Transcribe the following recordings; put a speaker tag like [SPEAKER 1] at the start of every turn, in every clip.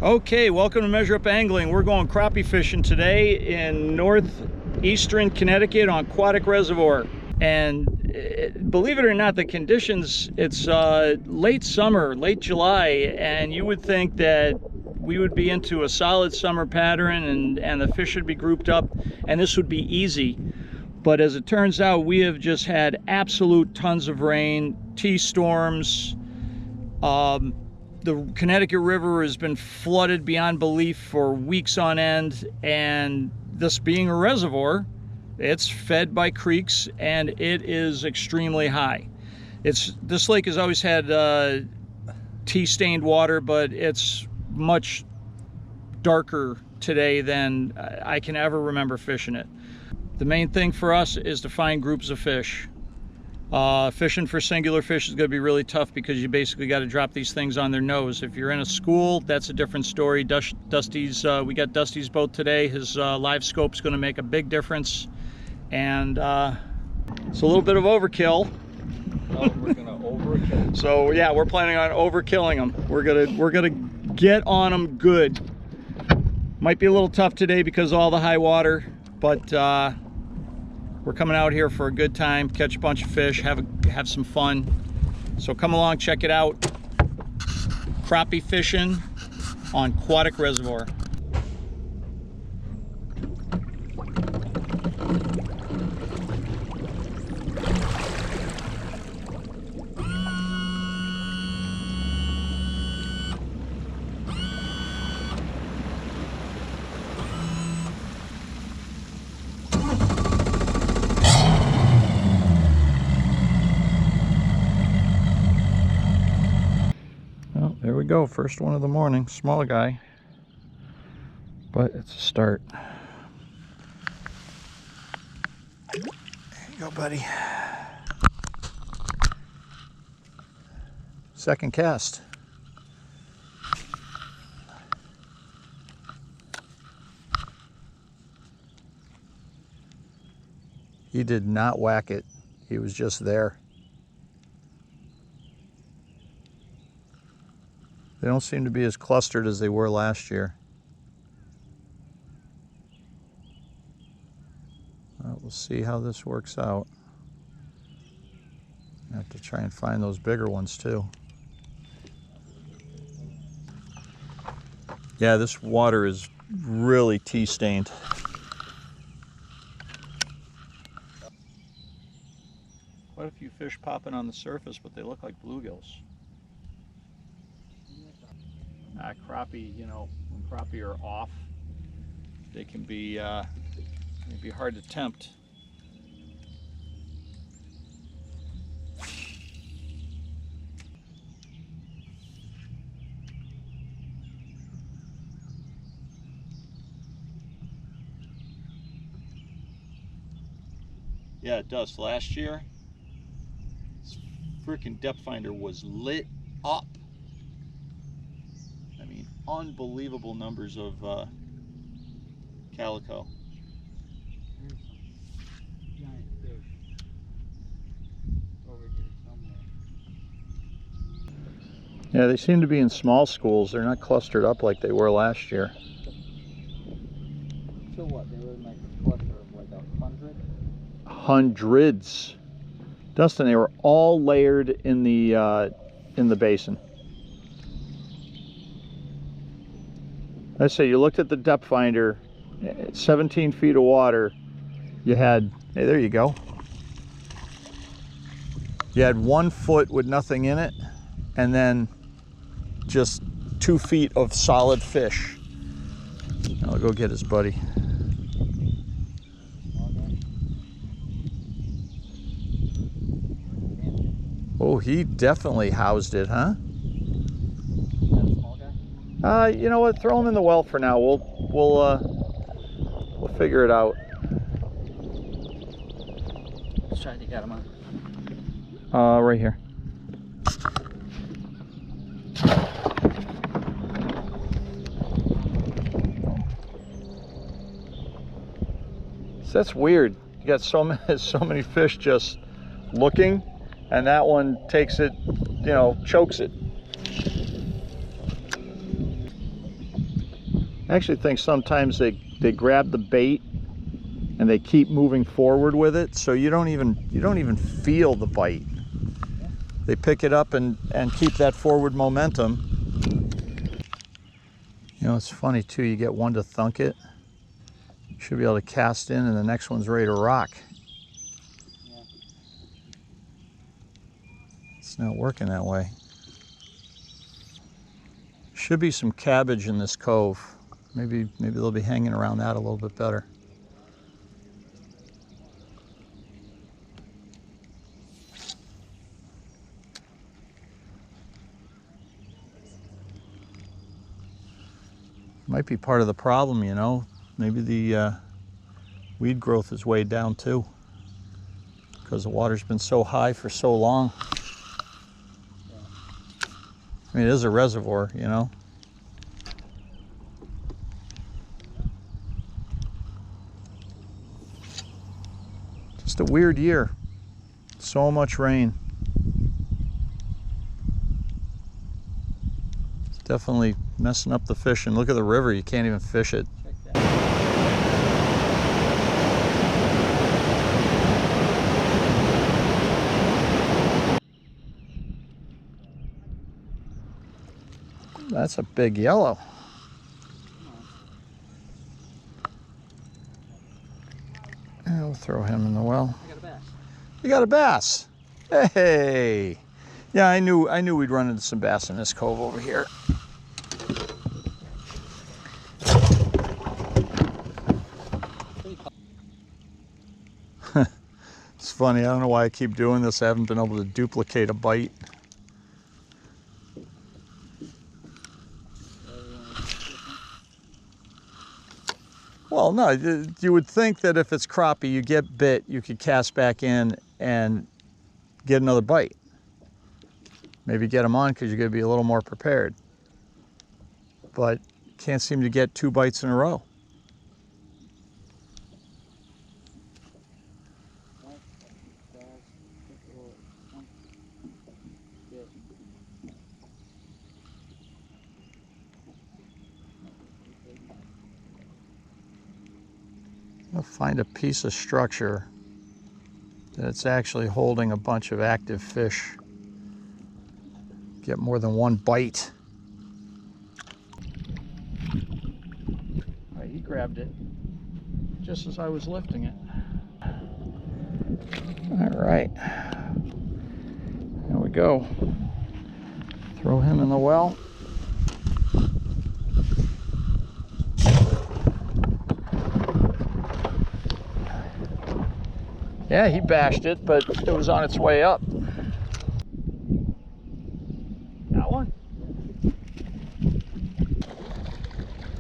[SPEAKER 1] Okay, welcome to Measure Up Angling. We're going crappie fishing today in northeastern Connecticut on Aquatic Reservoir. And believe it or not, the conditions, it's late summer, late July, and you would think that we would be into a solid summer pattern and the fish should be grouped up and this would be easy. But as it turns out, we have just had absolute tons of rain, T-storms. The Connecticut River has been flooded beyond belief for weeks on end, and this being a reservoir, it's fed by creeks and it is extremely high. This lake has always had tea-stained water, but it's much darker today than I can ever remember fishing it. The main thing for us is to find groups of fish. Fishing for singular fish is going to be really tough because you basically got to drop these things on their nose. If you're in a school, that's a different story. Dusty's, we got Dusty's boat today. His live scope's going to make a big difference, and it's a little bit of overkill.
[SPEAKER 2] Oh, we're gonna overkill.
[SPEAKER 1] So yeah, we're planning on overkilling them. We're gonna get on them good. Might be a little tough today because of all the high water, but we're coming out here for a good time, catch a bunch of fish, have some fun. So come along, check it out. Crappie fishing on Aquatic Reservoir. Well, there we go, first one of the morning. Small guy, but it's a start. There you go, buddy. Second cast. He did not whack it. He was just there. They don't seem to be as clustered as they were last year. We'll see how this works out. I have to try and find those bigger ones too. Yeah, this water is really tea-stained. Quite a few fish popping on the surface, but they look like bluegills. Crappie, you know, when crappie are off, they can be hard to tempt. Yeah, it does. Last year, this freaking depth finder was lit up. Unbelievable numbers of calico.
[SPEAKER 2] There's some giant fish over here somewhere.
[SPEAKER 1] Yeah, they seem to be in small schools. They're not clustered up like they were last year.
[SPEAKER 2] So what? They were in like a cluster of like 100?
[SPEAKER 1] Hundreds. Dustin, they were all layered in the basin. I say, you looked at the depth finder, 17 feet of water, you had, hey, there you go. You had 1 foot with nothing in it, and then just 2 feet of solid fish. I'll go get his buddy. Oh, he definitely housed it, huh? You know what? Throw him in the well for now. We'll figure it out.
[SPEAKER 2] Let's try to get him on.
[SPEAKER 1] Right here. So that's weird. You got so many fish just looking, and that one takes it, you know, chokes it. I actually think sometimes they grab the bait and they keep moving forward with it, so you don't even feel the bite. They pick it up and keep that forward momentum. You know, it's funny too, you get one to thunk it, you should be able to cast in and the next one's ready to rock.
[SPEAKER 2] Yeah.
[SPEAKER 1] It's not working that way. Should be some cabbage in this cove. Maybe they'll be hanging around that a little bit better. Might be part of the problem, you know. Maybe the weed growth is way down too, because the water's been so high for so long. I mean, it is a reservoir, you know. Just a weird year. So much rain. It's definitely messing up the fishing. Look at the river, you can't even fish it.
[SPEAKER 2] Check that.
[SPEAKER 1] That's a big yellow. And we'll throw him in the well.
[SPEAKER 2] I got a bass.
[SPEAKER 1] You got a bass. Hey. Yeah, I knew we'd run into some bass in this cove over here. It's funny, I don't know why I keep doing this. I haven't been able to duplicate a bite. Well, no, you would think that if it's crappie, you get bit, you could cast back in and get another bite. Maybe get them on because you're going to be a little more prepared. But can't seem to get 2 bites in a row. I'll find a piece of structure that it's actually holding a bunch of active fish. Get more than 1 bite. All right, he grabbed it just as I was lifting it. All right, there we go. Throw him in the well. Yeah, he bashed it, but it was on its way up. Got one?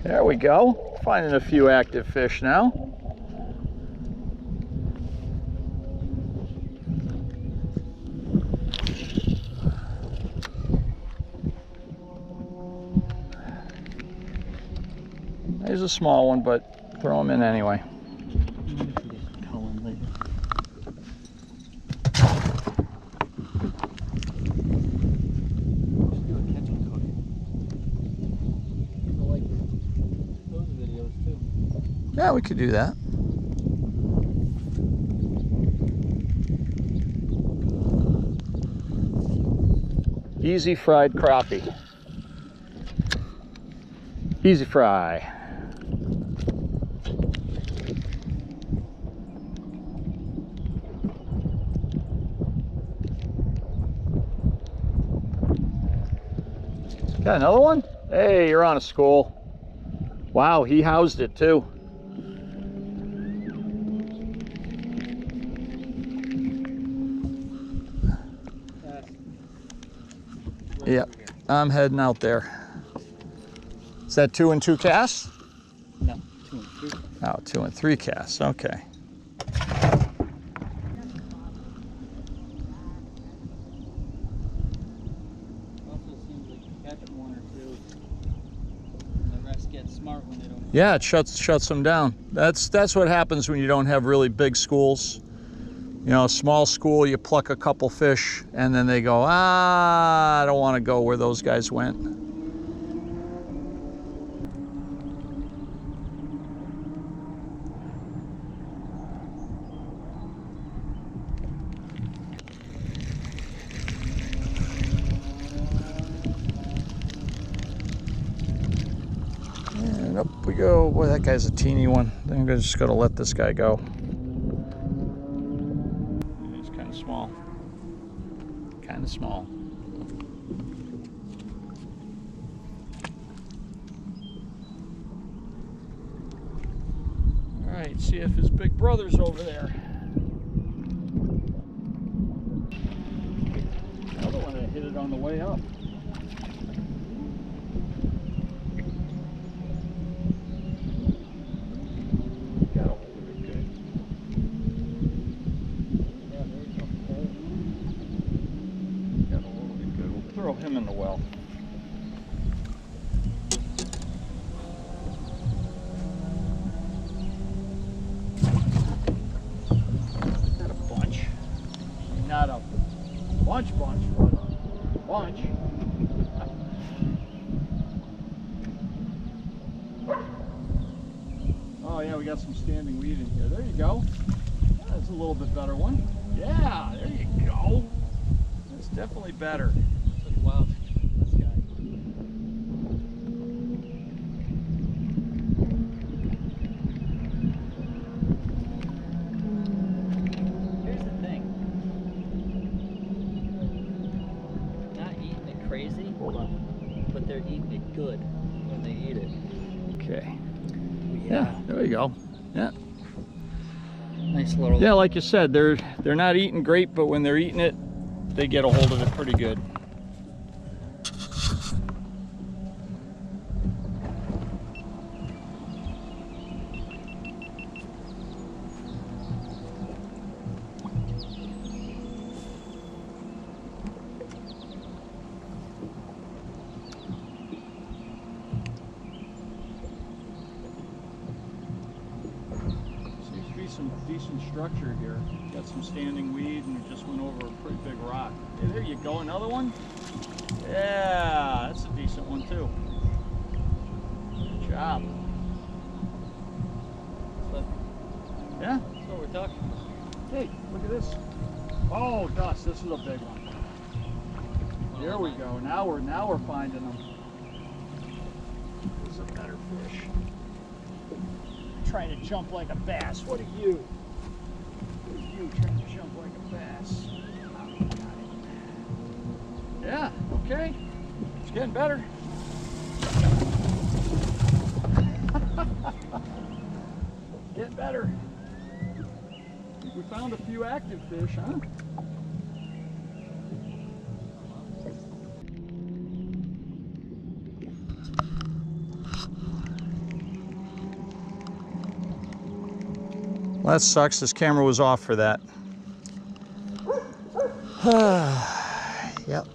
[SPEAKER 1] There we go. Finding a few active fish now. There's a small one, but throw him in anyway. Yeah, we could do that. Easy fried crappie. Easy fry. Got another one? Hey, you're on a school. Wow, he housed it too. Yep, I'm heading out there. Is that 2 and 2 casts?
[SPEAKER 2] No, 2 and 3.
[SPEAKER 1] Oh, 2 and 3 casts, okay.
[SPEAKER 2] Also seems like you catch 1 or 2, and the rest get smart when they don't.
[SPEAKER 1] Yeah, it shuts them down. That's what happens when you don't have really big schools. You know, a small school, you pluck a couple fish, and then they go, I don't want to go where those guys went. up we go. Boy, that guy's a teeny one. I think I'm just gonna let this guy go. He's kind of small. Kind of small. All right, see if his big brother's over there. The other one that hit it on the way up. Got a hold of it good. Yeah, there we go. Got a hold of it good. We'll throw him in the well. Not a bunch, but a bunch. Oh yeah, we got some standing weed in here. There you go. That's a little bit better one. Yeah, there you go. That's definitely better.
[SPEAKER 2] Took a while. This guy. Here's the thing. Not eating it crazy, but they're eating it good when they eat it.
[SPEAKER 1] Okay. Yeah, there you go. Yeah.
[SPEAKER 2] Nice little.
[SPEAKER 1] Yeah, like you said, they're not eating great, but when they're eating it, they get a hold of it pretty good. Some decent structure here. Got some standing weed and we just went over a pretty big rock. Hey, there you go, another one. Yeah, that's a decent one too. Good job. Yeah?
[SPEAKER 2] That's what we're talking about.
[SPEAKER 1] Hey, look at this. Oh, Dust, this is a big one. There we go. Now we're finding them. This is a better fish. Trying to jump like a bass. What are you? What are you trying to jump like a bass? Yeah, okay. It's getting better. Getting better. We found a few active fish, huh? Well, that sucks. This camera was off for that. Yep.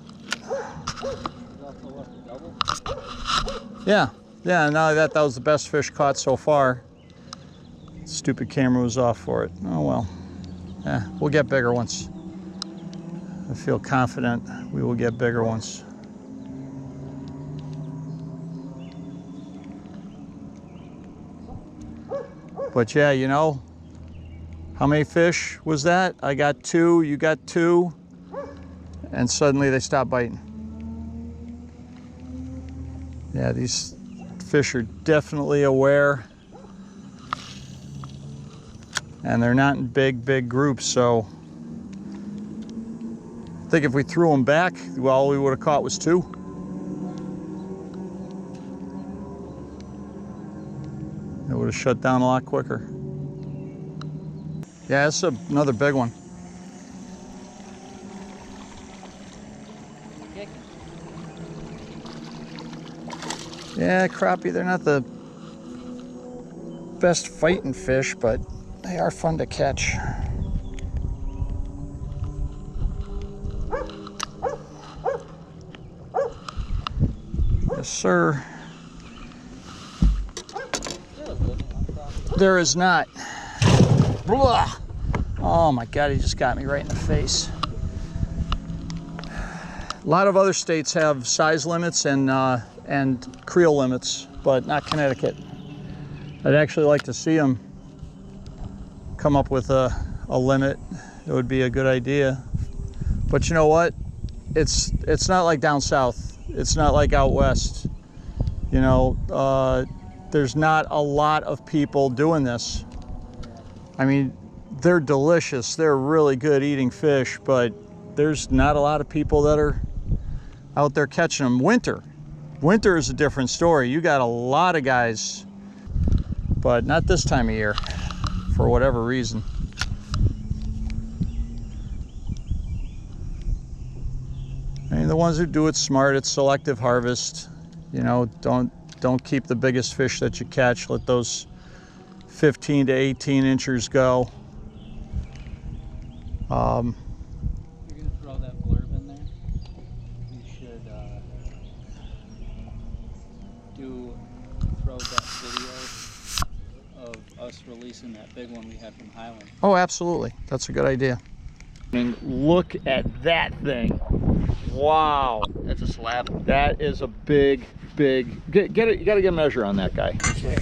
[SPEAKER 1] Yeah. Yeah, no, that was the best fish caught so far. Stupid camera was off for it. Oh well. Yeah, we'll get bigger ones. I feel confident we will get bigger ones. But yeah, you know, how many fish was that? I got 2, you got 2, and suddenly they stopped biting. Yeah, these fish are definitely aware, and they're not in big groups, so I think if we threw them back, well, all we would have caught was 2. It would have shut down a lot quicker. Yeah, it's another big one. Yeah, crappie, they're not the best fighting fish, but they are fun to catch. Yes, sir. There is not. Blah. Oh my God, he just got me right in the face. A lot of other states have size limits and creel limits, but not Connecticut. I'd actually like to see them come up with a limit. It would be a good idea. But you know what? It's not like down south. It's not like out west. You know, there's not a lot of people doing this. I mean, they're delicious. They're really good eating fish, but there's not a lot of people that are out there catching them. Winter is a different story. You got a lot of guys, but not this time of year for whatever reason. I mean, the ones who do it smart, it's selective harvest. You know, don't keep the biggest fish that you catch. Let those 15 to 18 inchers go.
[SPEAKER 2] You're gonna throw that blurb in there. You should throw that video of us releasing that big one we had from Highland.
[SPEAKER 1] Oh, absolutely. That's a good idea. I mean, look at that thing. Wow.
[SPEAKER 2] That's a slab.
[SPEAKER 1] That is a big. Get it. You got to get a measure on that guy.
[SPEAKER 2] Okay.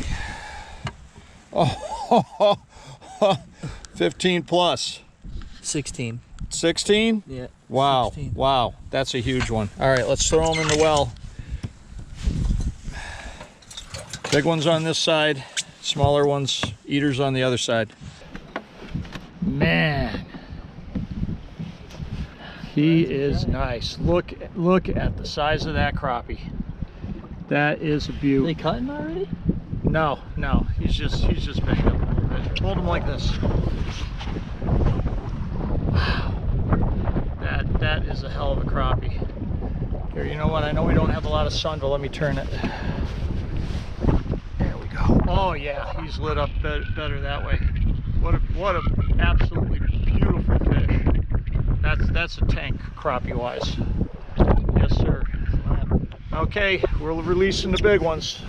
[SPEAKER 1] Oh, 15 plus.
[SPEAKER 2] 16.
[SPEAKER 1] 16?
[SPEAKER 2] Yeah.
[SPEAKER 1] Wow.
[SPEAKER 2] 16.
[SPEAKER 1] Wow. That's a huge one. All right, let's throw them in the well. Big ones on this side, smaller ones, eaters on the other side. Man. He is nice. Look at the size of that crappie. That is a beaut.
[SPEAKER 2] Are they cutting already?
[SPEAKER 1] No, he's just banged up a little bit. Hold him like this. Wow. That is a hell of a crappie. Here, you know what? I know we don't have a lot of sun, but let me turn it. There we go. Oh yeah, he's lit up better that way. What a absolutely beautiful fish. That's a tank, crappie wise. Yes, sir. Okay, we're releasing the big ones.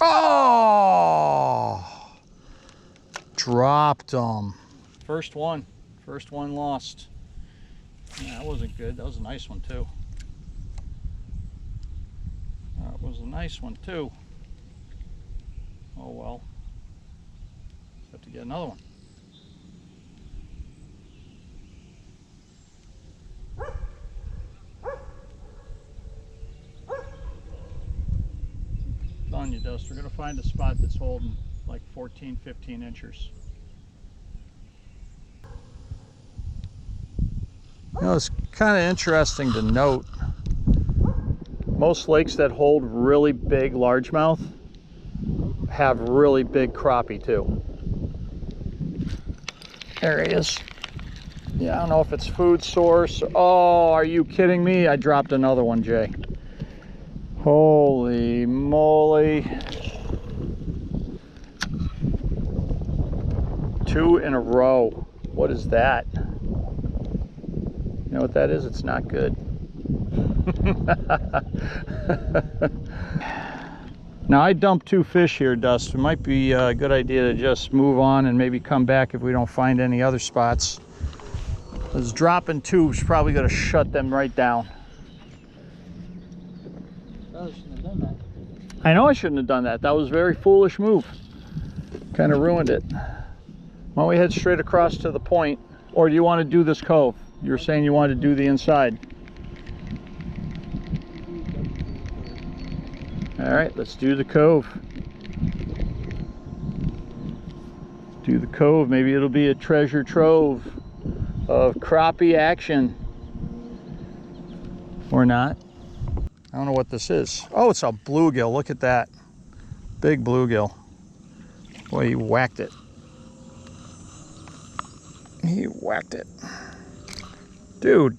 [SPEAKER 1] Oh! Dropped them. First one lost. Yeah, that wasn't good. That was a nice one too. That was a nice one too. Oh well. Have to get another one. It's on you, Dust. We're gonna find a spot that's holding like 14, 15 inchers. You know, it's kind of interesting to note, most lakes that hold really big largemouth have really big crappie too. There he is. Yeah, I don't know if it's food source. Oh, are you kidding me? I dropped another one, Jay. Holy moly. 2 in a row. What is that? You know what that is? It's not good. Now I dumped 2 fish here, Dust. It might be a good idea to just move on and maybe come back if we don't find any other spots. Because dropping 2 is probably going to shut them right down.
[SPEAKER 2] Probably shouldn't have done that.
[SPEAKER 1] I know I shouldn't have done that. That was a very foolish move. Kind of ruined it. Why don't we head straight across to the point? Or do you want to do this cove? You were saying you wanted to do the inside. All right, let's do the cove. Do the cove. Maybe it'll be a treasure trove of crappie action. Or not. I don't know what this is. Oh, it's a bluegill. Look at that. Big bluegill. Boy, he whacked it. He whacked it. Dude.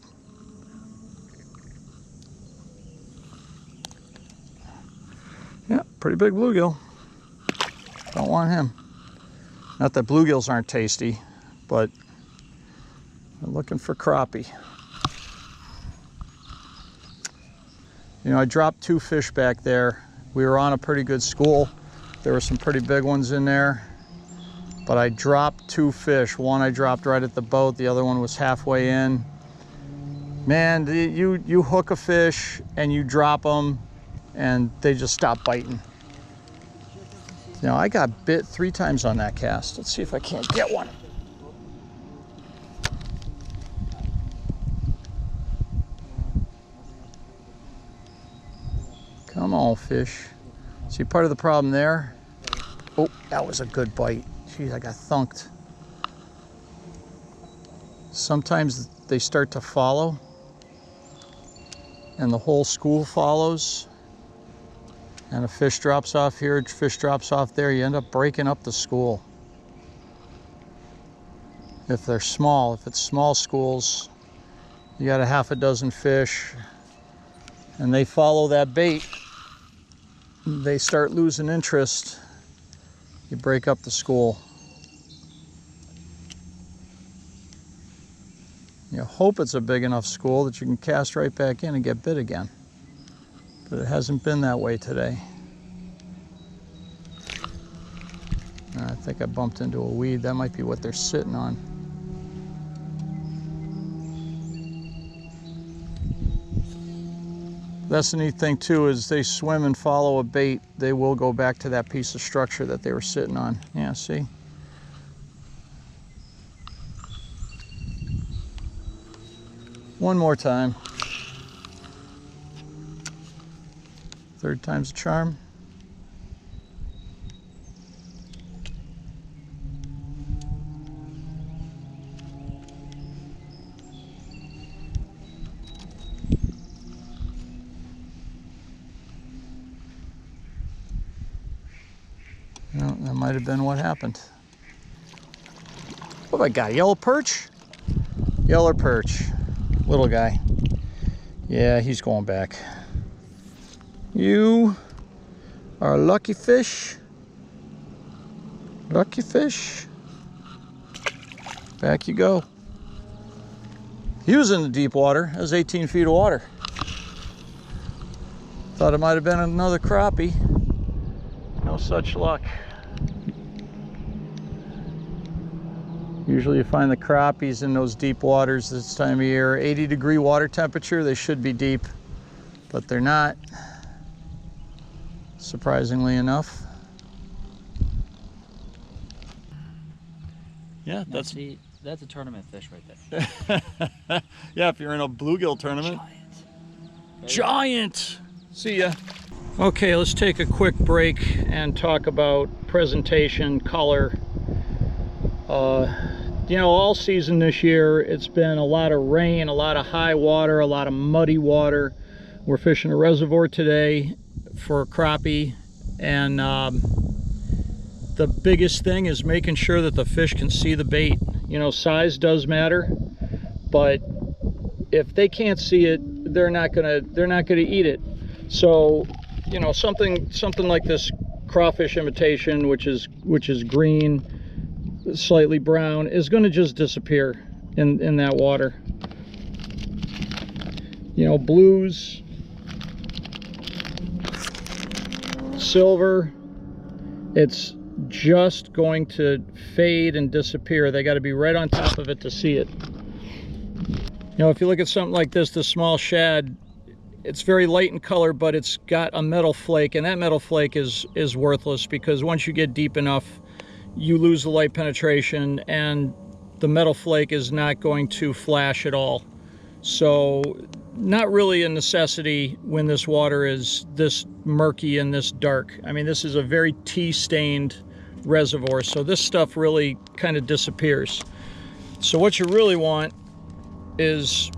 [SPEAKER 1] Yeah, pretty big bluegill. Don't want him. Not that bluegills aren't tasty, but I'm looking for crappie. You know, I dropped 2 fish back there. We were on a pretty good school. There were some pretty big ones in there. But I dropped 2 fish. One I dropped right at the boat. The other one was halfway in. Man, you hook a fish and you drop them and they just stop biting. Now I got bit 3 times on that cast. Let's see if I can't get one. Come on, fish. See, part of the problem there. Oh, that was a good bite. Jeez, I got thunked. Sometimes they start to follow, and the whole school follows, and a fish drops off here, a fish drops off there. You end up breaking up the school. If they're small, if it's small schools, you got a half a dozen fish, and they follow that bait. They start losing interest. You break up the school. You hope it's a big enough school that you can cast right back in and get bit again. But it hasn't been that way today. I think I bumped into a weed. That might be what they're sitting on. That's the neat thing too, is they swim and follow a bait. They will go back to that piece of structure that they were sitting on. Yeah, see? One more time. 3rd time's a charm. No, that might have been what happened. What have I got? Yellow perch? Yellow perch. Little guy. Yeah, he's going back. You are a lucky fish. Lucky fish. Back you go. He was in the deep water. That was 18 feet of water. Thought it might have been another crappie. No such luck. Usually you find the crappies in those deep waters this time of year. 80-degree water temperature, they should be deep, but they're not, surprisingly enough. Yeah, that's
[SPEAKER 2] a tournament fish right there.
[SPEAKER 1] yeah, if you're in a bluegill tournament. Giant! See ya. Okay, let's take a quick break and talk about presentation, color. You know, all season this year, it's been a lot of rain, a lot of high water, a lot of muddy water. We're fishing a reservoir today for crappie, and the biggest thing is making sure that the fish can see the bait. You know, size does matter, but if they can't see it, they're not gonna eat it. So, you know, something like this crawfish imitation, which is green, slightly brown, is going to just disappear in that water. You know, blues, silver, it's just going to fade and disappear. They got to be right on top of it to see it. You know, if you look at something like this, the small shad, it's very light in color, but it's got a metal flake, and that metal flake is worthless, because once you get deep enough, you lose the light penetration, and the metal flake is not going to flash at all. So not really a necessity when this water is this murky and this dark. I mean, this is a very tea-stained reservoir, so this stuff really kind of disappears. So what you really want is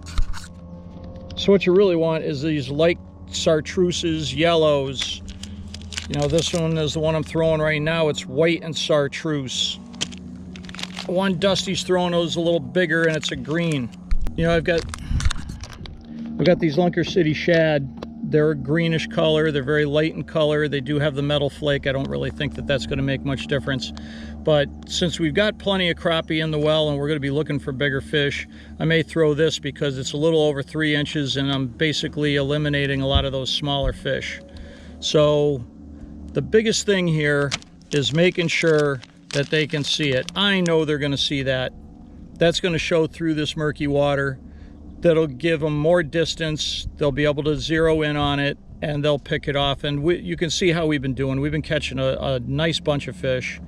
[SPEAKER 1] these light chartreuses, yellows. You know, this one is the one I'm throwing right now. It's white and chartreuse. One Dusty's throwing is a little bigger, and it's a green. You know, I've got these Lunker City shad. They're a greenish color. They're very light in color. They do have the metal flake. I don't really think that that's going to make much difference. But since we've got plenty of crappie in the well and we're going to be looking for bigger fish, I may throw this because it's a little over 3 inches, and I'm basically eliminating a lot of those smaller fish. So the biggest thing here is making sure that they can see it. I know they're going to see that. That's going to show through this murky water. That'll give them more distance. They'll be able to zero in on it, and they'll pick it off. And you can see how we've been doing. We've been catching a nice bunch of fish,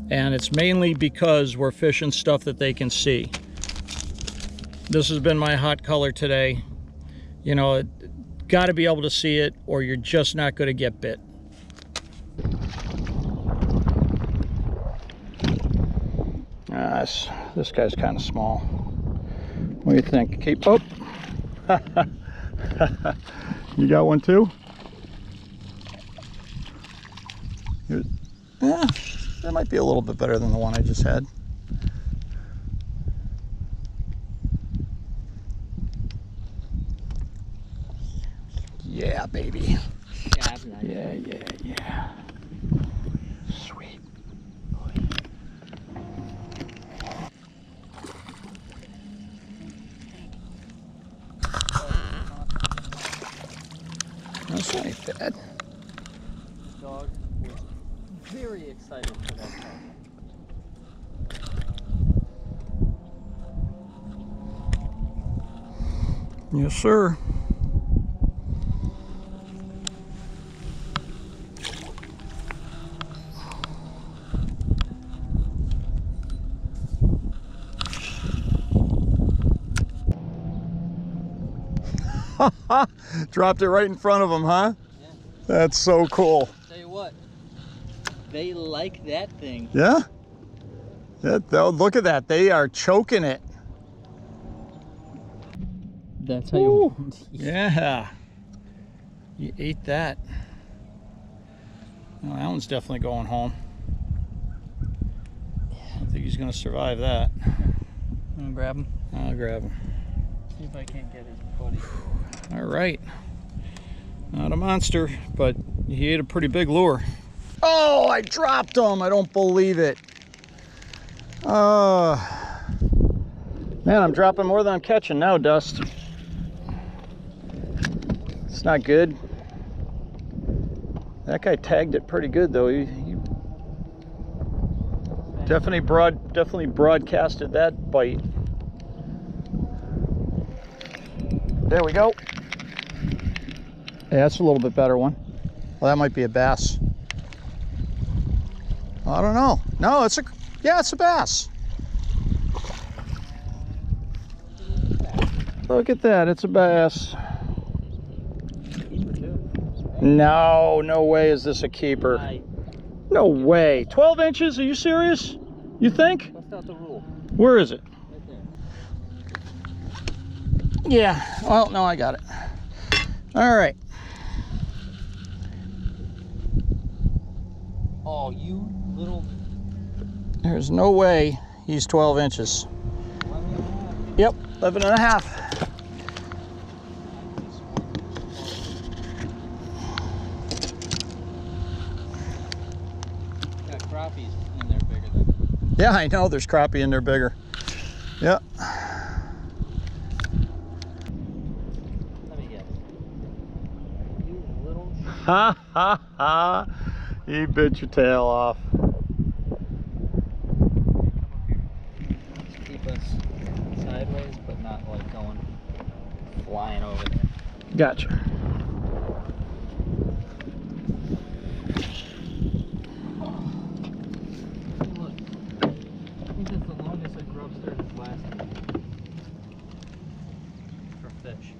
[SPEAKER 1] and it's mainly because we're fishing stuff that they can see. This has been my hot color today. You know, got to be able to see it or you're just not going to get bit. This guy's kind of small. What do you think? Keep up. You got one too? Yeah, that might be a little bit better than the one I just had. Yeah, baby. Yeah. Sweet. That's not bad.
[SPEAKER 2] This dog was very excited for that call.
[SPEAKER 1] Yes, sir. Dropped it right in front of them, huh?
[SPEAKER 2] Yeah.
[SPEAKER 1] That's so cool.
[SPEAKER 2] Tell you what, they like that thing.
[SPEAKER 1] Yeah? Look at that. They are choking it.
[SPEAKER 2] That's how you...
[SPEAKER 1] Yeah. You ate that. Well, that one's definitely going home. I think he's going to survive that.
[SPEAKER 2] I'm gonna grab him.
[SPEAKER 1] I'll grab him.
[SPEAKER 2] See if I can't get his buddy.
[SPEAKER 1] All right. Not a monster, but he ate a pretty big lure. Oh, I dropped him. I don't believe it. Man, I'm dropping more than I'm catching now, Dust. It's not good. That guy tagged it pretty good, though. He definitely broadcasted that bite. There we go. Yeah, that's a little bit better one. Well, that might be a bass. I don't know. No, it's a bass. Look at that, it's a bass. No way is this a keeper. No way. 12 inches, are you serious? You think?
[SPEAKER 2] That's not the rule.
[SPEAKER 1] Where is it?
[SPEAKER 2] Right there.
[SPEAKER 1] Yeah, well, no, I got it. All right.
[SPEAKER 2] Oh, you little...
[SPEAKER 1] There's no way he's 12 inches.
[SPEAKER 2] 11.5.
[SPEAKER 1] Yep, 11 and a half.
[SPEAKER 2] Got crappies in there bigger than...
[SPEAKER 1] Yeah, I know there's crappie in there bigger. Yep.
[SPEAKER 2] Let me guess. You little...
[SPEAKER 1] Ha ha ha. He bit your tail off.
[SPEAKER 2] Keep us sideways, but not like going flying over there.
[SPEAKER 1] Gotcha.
[SPEAKER 2] Look, I think that's the longest a grubster has lasted for fish.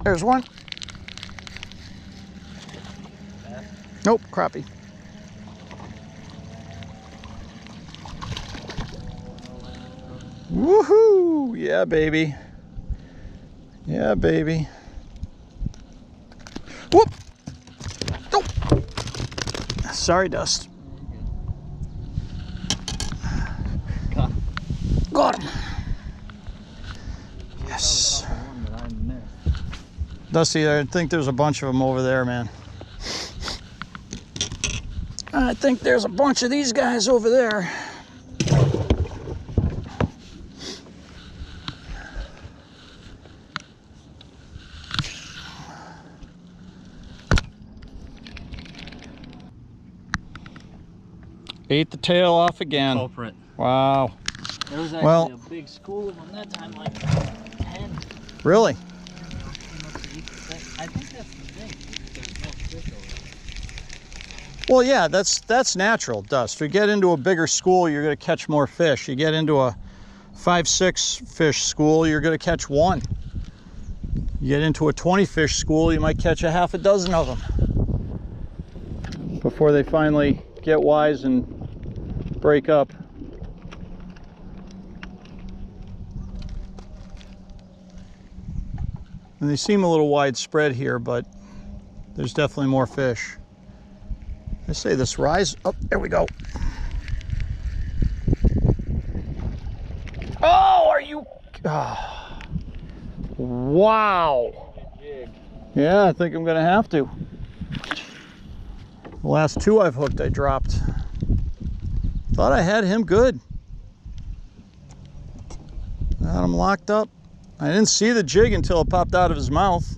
[SPEAKER 1] There's one.
[SPEAKER 2] Bass?
[SPEAKER 1] Nope, crappie. Woohoo! Yeah, baby. Yeah, baby. Whoop! Oh! Sorry, Dust. Got him. Yes. Dusty, I think there's a bunch of them over there, man. I think there's a bunch of these guys over there. Ate the tail off again.
[SPEAKER 2] Culprit.
[SPEAKER 1] Wow.
[SPEAKER 2] There was actually a big school of them that time, like
[SPEAKER 1] Really?
[SPEAKER 2] I think that's the thing. There's no fish over there.
[SPEAKER 1] Well, yeah, that's natural, Dust. You get into a bigger school, you're going to catch more fish. You get into a 5-6 fish school, you're going to catch one. You get into a 20 fish school, you might catch a half a dozen of them before they finally get wise and break up. And they seem a little widespread here, but there's definitely more fish. I say this rise. Oh, there we go. Oh, are you? Oh. Wow. Yeah, I think I'm gonna have to. The last two I've hooked, I dropped. Thought I had him good. Got him locked up. I didn't see the jig until it popped out of his mouth.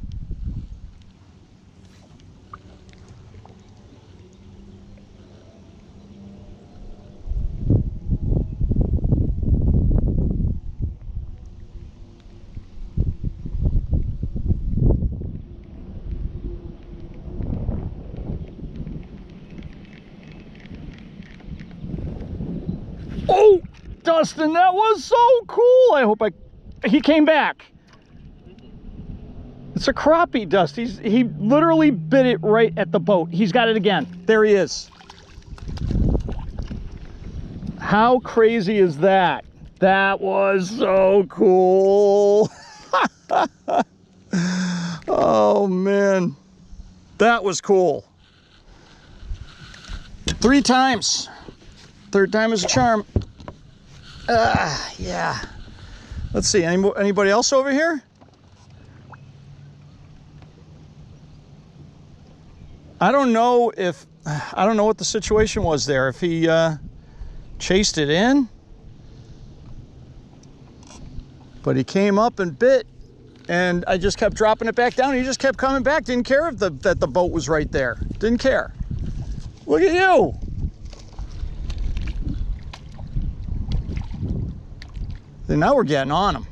[SPEAKER 1] Oh, Dustin, that was so cool. I hope he came back. It's a crappie, Dust. He literally bit it right at the boat. He's got it again. There he is. How crazy is that? That was so cool. Oh man, that was cool. 3 times. 3rd time is a charm. Yeah. Let's see, anybody else over here? I don't know what the situation was there. If he chased it in, but he came up and bit, and I just kept dropping it back down. He just kept coming back. Didn't care if that the boat was right there. Didn't care. Look at you. And now we're getting on him.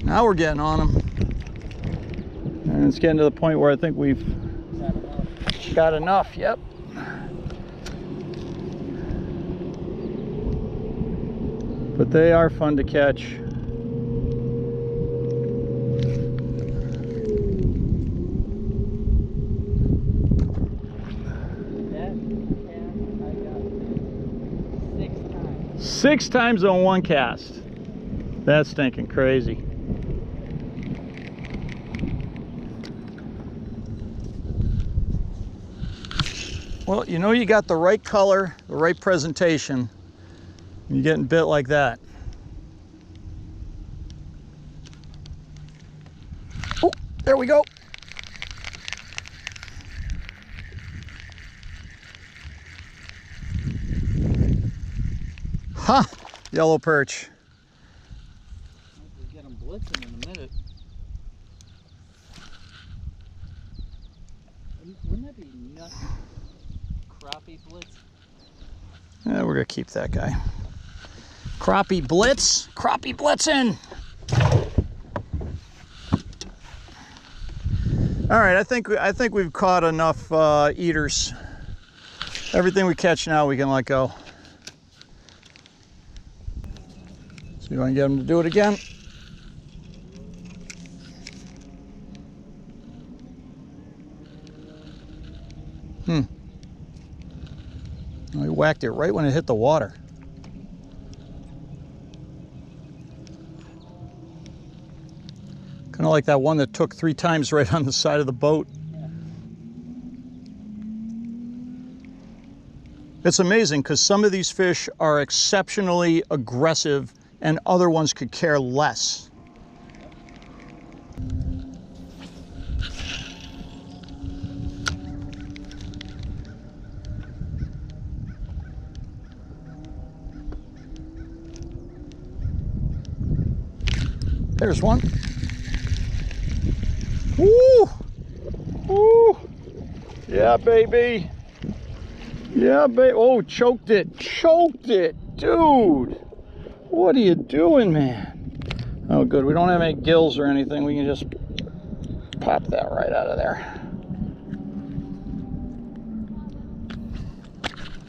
[SPEAKER 1] Now we're getting on him. And it's getting to the point where I think we've got enough. Yep. But they are fun to catch. Six times on one cast. That's stinking crazy. Well, you know you got the right color, the right presentation, and you're getting bit like that. Oh, there we go. Ha! Yellow perch.
[SPEAKER 2] We'll get them blitzing in a minute. Wouldn't that be nuts? Crappie blitz?
[SPEAKER 1] Yeah, we're gonna keep that guy. Crappie blitz. Crappie blitzing. All right, I think we've caught enough eaters. Everything we catch now we can let go. So you want to get him to do it again? Oh, he whacked it right when it hit the water. Kind of like that one that took 3 times right on the side of the boat.
[SPEAKER 2] Yeah.
[SPEAKER 1] It's amazing because some of these fish are exceptionally aggressive and other ones could care less. There's one. Woo! Woo! Yeah, baby. Yeah, babe. Oh, choked it. Choked it. Dude. What are you doing, man? Oh, good. We don't have any gills or anything. We can just pop that right out of there.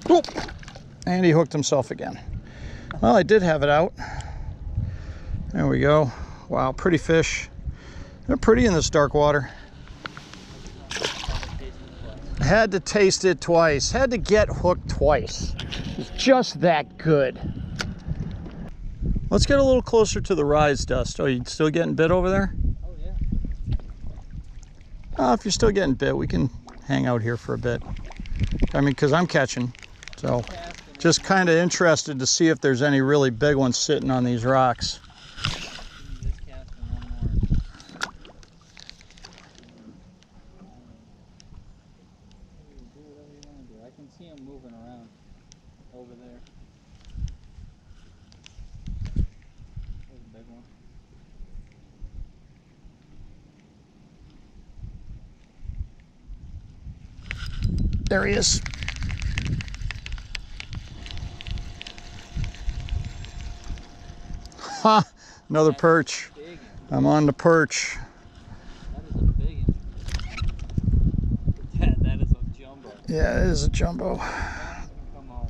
[SPEAKER 1] Oop. And he hooked himself again. Well, I did have it out. There we go. Wow, pretty fish. They're pretty in this dark water. Had to taste it twice. Had to get hooked twice. It's just that good. Let's get a little closer to the rise, Dust. Oh, you still getting bit over there?
[SPEAKER 2] Oh, yeah.
[SPEAKER 1] Oh, if you're still getting bit, we can hang out here for a bit. I mean, because I'm catching. So, just kind of interested to see if there's any really big ones sitting on these rocks.
[SPEAKER 2] I can see them moving around over there. There's a big one.
[SPEAKER 1] There he is. Ha! Another perch. I'm on the perch.
[SPEAKER 2] That is a big one. That is a jumbo.
[SPEAKER 1] Yeah, it is a jumbo.
[SPEAKER 2] Come on.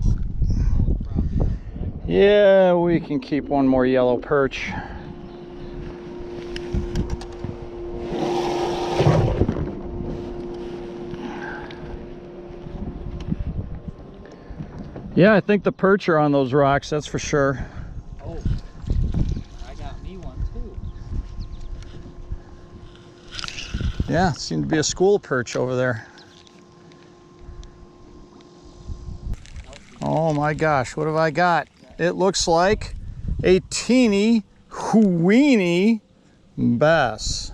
[SPEAKER 2] Oh, crappie.
[SPEAKER 1] Yeah, we can keep one more yellow perch. Yeah, I think the perch are on those rocks, that's for sure.
[SPEAKER 2] Oh, I got me one too.
[SPEAKER 1] Yeah, seemed to be a school perch over there. Oh my gosh, what have I got? It looks like a teeny weeny bass.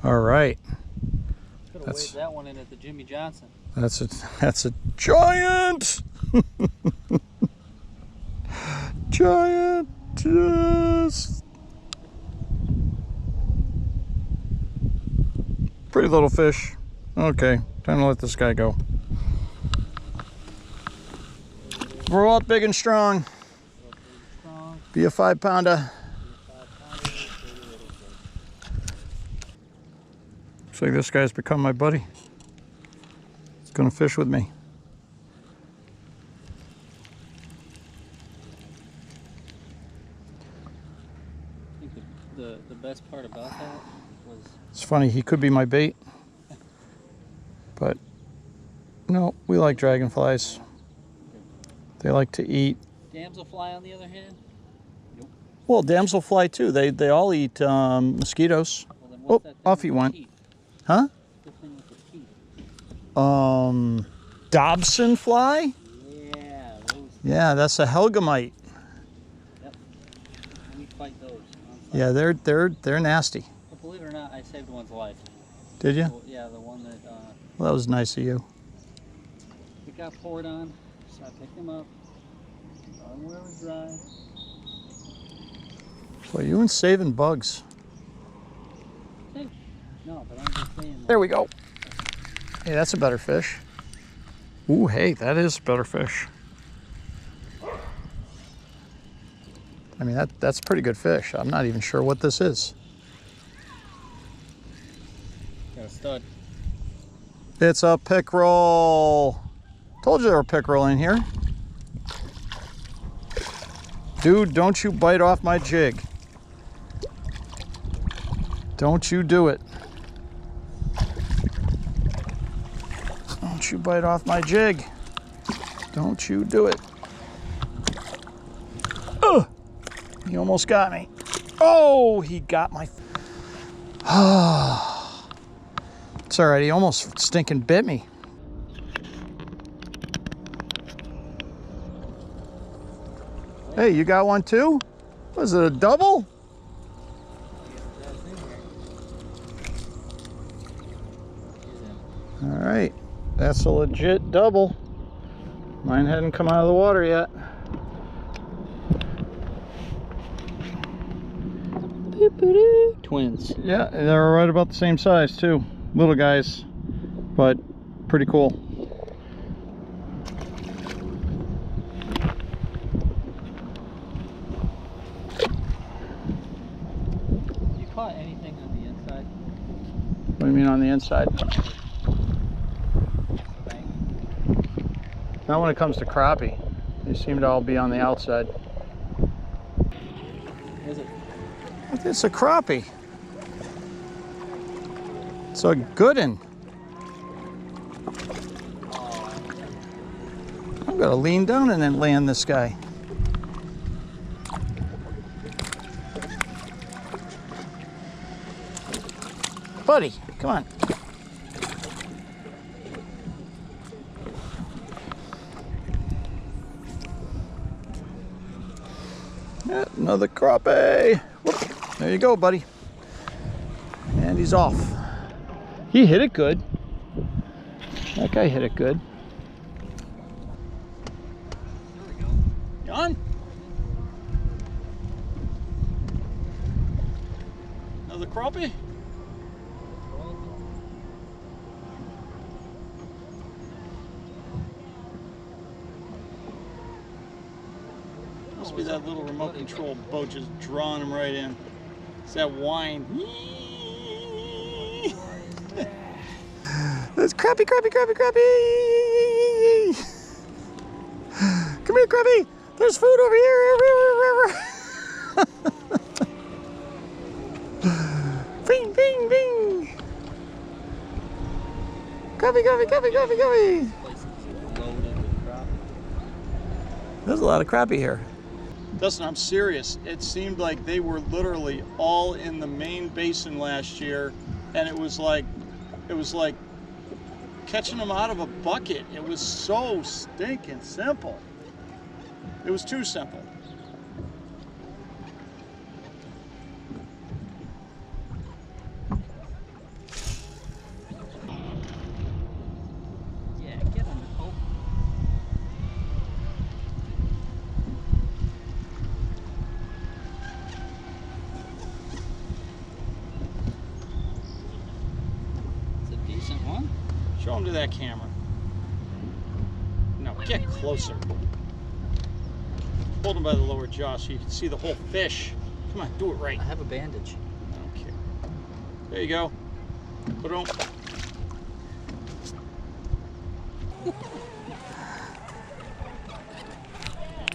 [SPEAKER 1] All right.
[SPEAKER 2] Could have waved that one in at the Jimmy Johnson.
[SPEAKER 1] That's a giant. Giant. Yes. Pretty little fish. Okay, time to let this guy go. Grow up big and strong. Be a 5-pounder. Looks like this guy's become my buddy. He's gonna fish with me.
[SPEAKER 2] I think the best part about that was...
[SPEAKER 1] It's funny, he could be my bait. But no, we like dragonflies. They like to eat.
[SPEAKER 2] Damselfly on the other hand? Nope.
[SPEAKER 1] Well, damselfly too. They all eat mosquitoes.
[SPEAKER 2] Well, then
[SPEAKER 1] Oh,
[SPEAKER 2] what's that
[SPEAKER 1] off
[SPEAKER 2] thing
[SPEAKER 1] he
[SPEAKER 2] with the
[SPEAKER 1] went.
[SPEAKER 2] teeth?
[SPEAKER 1] Huh?
[SPEAKER 2] The thing with the teeth.
[SPEAKER 1] Dobson fly?
[SPEAKER 2] Yeah, those.
[SPEAKER 1] Yeah, that's a helgamite.
[SPEAKER 2] Yep. We fight those.
[SPEAKER 1] Yeah, they're nasty.
[SPEAKER 2] But believe it or not, I saved one's life.
[SPEAKER 1] Did you?
[SPEAKER 2] So, yeah, the one that
[SPEAKER 1] Well, that was nice of you.
[SPEAKER 2] it got poured on, so I picked him up. Got him where it was dry.
[SPEAKER 1] Well, you and saving bugs.
[SPEAKER 2] No, but I'm just saying.
[SPEAKER 1] There we go. Hey, that's a better fish. Ooh, hey, that is a better fish. I mean, that's a pretty good fish. I'm not even sure what this is.
[SPEAKER 2] Got a stud.
[SPEAKER 1] It's a pickerel. Told you there were pickerel in here. Dude, don't you bite off my jig. Don't you do it. Don't you bite off my jig. Don't you do it. Ugh! He almost got me. Oh, he got my... It's all right, he almost stinking bit me. Hey, you got one too? Was it a double? All right, that's a legit double. Mine hadn't come out of the water yet.
[SPEAKER 2] Twins.
[SPEAKER 1] Yeah, they were right about the same size too. Little guys, but pretty cool.
[SPEAKER 2] You caught anything on the inside?
[SPEAKER 1] What do you mean on the inside? Not when it comes to crappie. They seem to all be on the outside.
[SPEAKER 2] Is it?
[SPEAKER 1] It's a crappie. It's a good one. I'm gonna lean down and then land this guy. Buddy, come on. Yeah, another crappie. Whoop. There you go, buddy. And he's off. He hit it good. That guy hit it good.
[SPEAKER 2] There we go.
[SPEAKER 1] You on? Another crappie? Must be that little remote control boat just drawing him right in. It's that whine. It's crappie, crappie, crappie, crappie! Come here, crappie! There's food over here! Bing, bing, bing! Crappie, crappie, crappie, crappie, crappie!
[SPEAKER 2] This place is loaded with crappie.
[SPEAKER 1] There's a lot of crappie here. Dustin, I'm serious. It seemed like they were literally all in the main basin last year, and it was like catching them out of a bucket. It was so stinking simple. It was too simple.
[SPEAKER 2] Yeah, get him. Oh. It's a decent one.
[SPEAKER 1] Show him to that camera. No, get closer. Hold him by the lower jaw so you can see the whole fish. Come on, do it right.
[SPEAKER 2] I have a bandage.
[SPEAKER 1] I don't care. There you go. Put it on.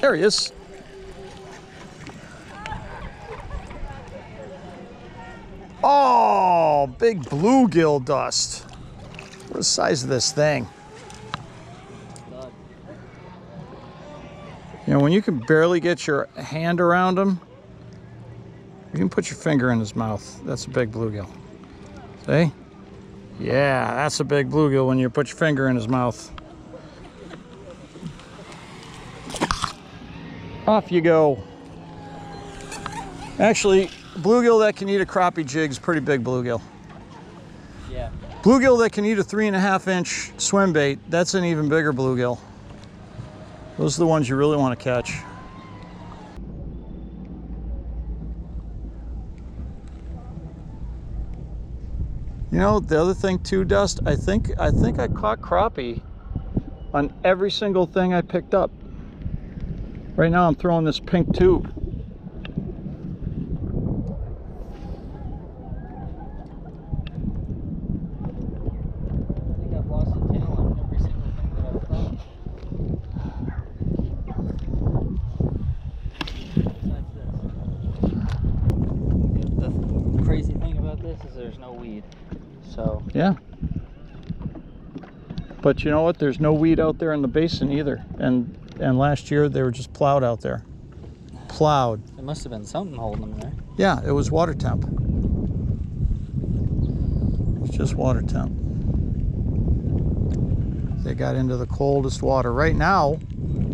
[SPEAKER 1] There he is. Oh, big bluegill dust. What the size of this thing?
[SPEAKER 2] God.
[SPEAKER 1] You know, when you can barely get your hand around him, you can put your finger in his mouth. That's a big bluegill. See? Yeah, that's a big bluegill when you put your finger in his mouth. Off you go. Actually, bluegill that can eat a crappie jig is pretty big bluegill.
[SPEAKER 2] Yeah.
[SPEAKER 1] Bluegill that can eat a 3.5-inch swim bait, that's an even bigger bluegill. Those are the ones you really want to catch. You know, the other thing too, Dust, I think I caught crappie on every single thing I picked up. Right now I'm throwing this pink tube.
[SPEAKER 2] I think I've lost a tail on every single thing that I've caught. Besides this. The crazy thing about this is there's no weed. So.
[SPEAKER 1] Yeah. But you know what? There's no weed out there in the basin either. And last year they were just plowed out there. Plowed.
[SPEAKER 2] There must have been something holding them there.
[SPEAKER 1] Yeah, it was water temp. It's just water temp. They got into the coldest water. Right now,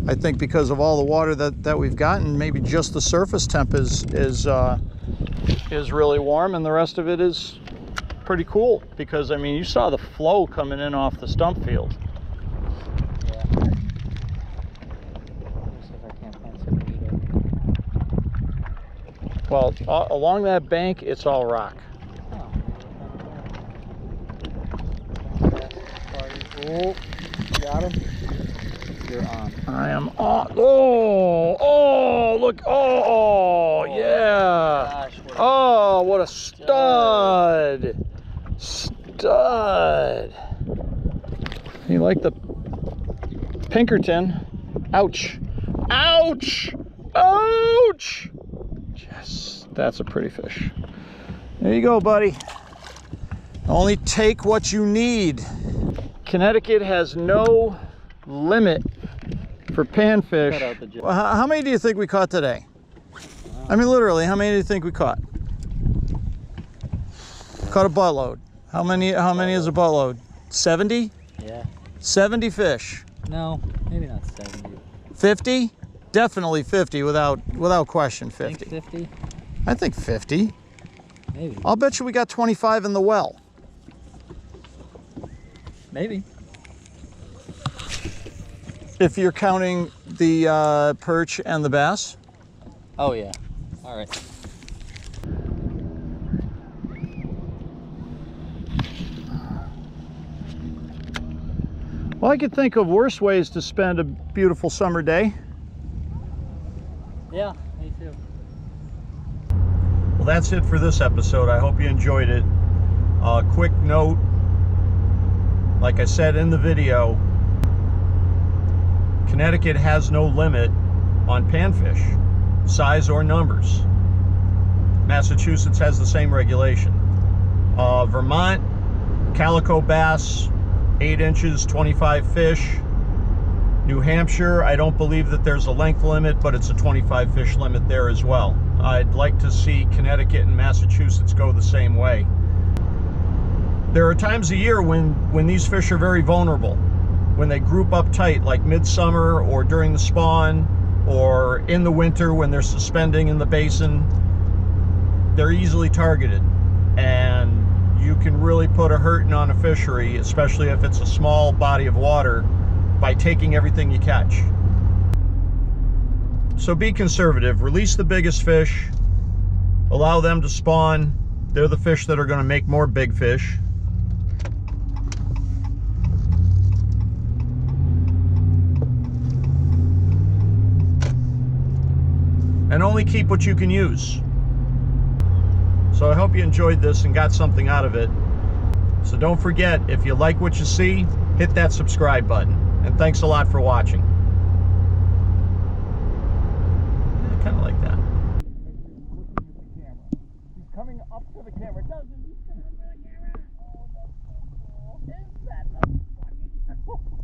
[SPEAKER 1] I think because of all the water that we've gotten, maybe just the surface temp is really warm, and the rest of it is pretty cool. Because I mean, you saw the flow coming in off the stump field.
[SPEAKER 2] Yeah. Let me see if I can't find some weed over here.
[SPEAKER 1] Well, along that bank, it's all rock.
[SPEAKER 2] Oh. Oh, got him. You're on.
[SPEAKER 1] I am on. Oh, look. Oh, yeah.
[SPEAKER 2] Gosh,
[SPEAKER 1] Oh, what a stud. Stud. You like the Pinkerton? Ouch. Ouch. Ouch. Yes, that's a pretty fish. There you go, buddy. Only take what you need. Connecticut has no limit for panfish.
[SPEAKER 2] Cut out the jet.
[SPEAKER 1] How many do you think we caught today? I mean, literally, how many do you think we caught? Caught a buttload. How many is a buttload? 70?
[SPEAKER 2] Yeah.
[SPEAKER 1] 70 fish.
[SPEAKER 2] No, maybe not 70.
[SPEAKER 1] 50? Definitely 50 without question. 50.
[SPEAKER 2] Think 50?
[SPEAKER 1] I think 50.
[SPEAKER 2] Maybe.
[SPEAKER 1] I'll bet you we got 25 in the well.
[SPEAKER 2] Maybe.
[SPEAKER 1] If you're counting the perch and the bass.
[SPEAKER 2] Oh yeah. All right.
[SPEAKER 1] Well, I could think of worse ways to spend a beautiful summer day.
[SPEAKER 2] Yeah, me too.
[SPEAKER 1] Well, that's it for this episode. I hope you enjoyed it. Quick note, like I said in the video, Connecticut has no limit on panfish, size or numbers. Massachusetts has the same regulation. Vermont, calico bass, 8 inches, 25 fish. New Hampshire, I don't believe that there's a length limit, but it's a 25 fish limit there as well. I'd like to see Connecticut and Massachusetts go the same way. There are times a year when these fish are very vulnerable. When they group up tight, like midsummer or during the spawn, or in the winter when they're suspending in the basin, they're easily targeted. And you can really put a hurting on a fishery, especially if it's a small body of water, by taking everything you catch. So be conservative, release the biggest fish, allow them to spawn. They're the fish that are going to make more big fish. And only keep what you can use. So I hope you enjoyed this and got something out of it. So don't forget, if you like what you see, hit that subscribe button. And thanks a lot for watching. Yeah, kind of like that. He's coming up to the camera. He's coming up to the camera. Oh, that's so cool. Is that the fucking...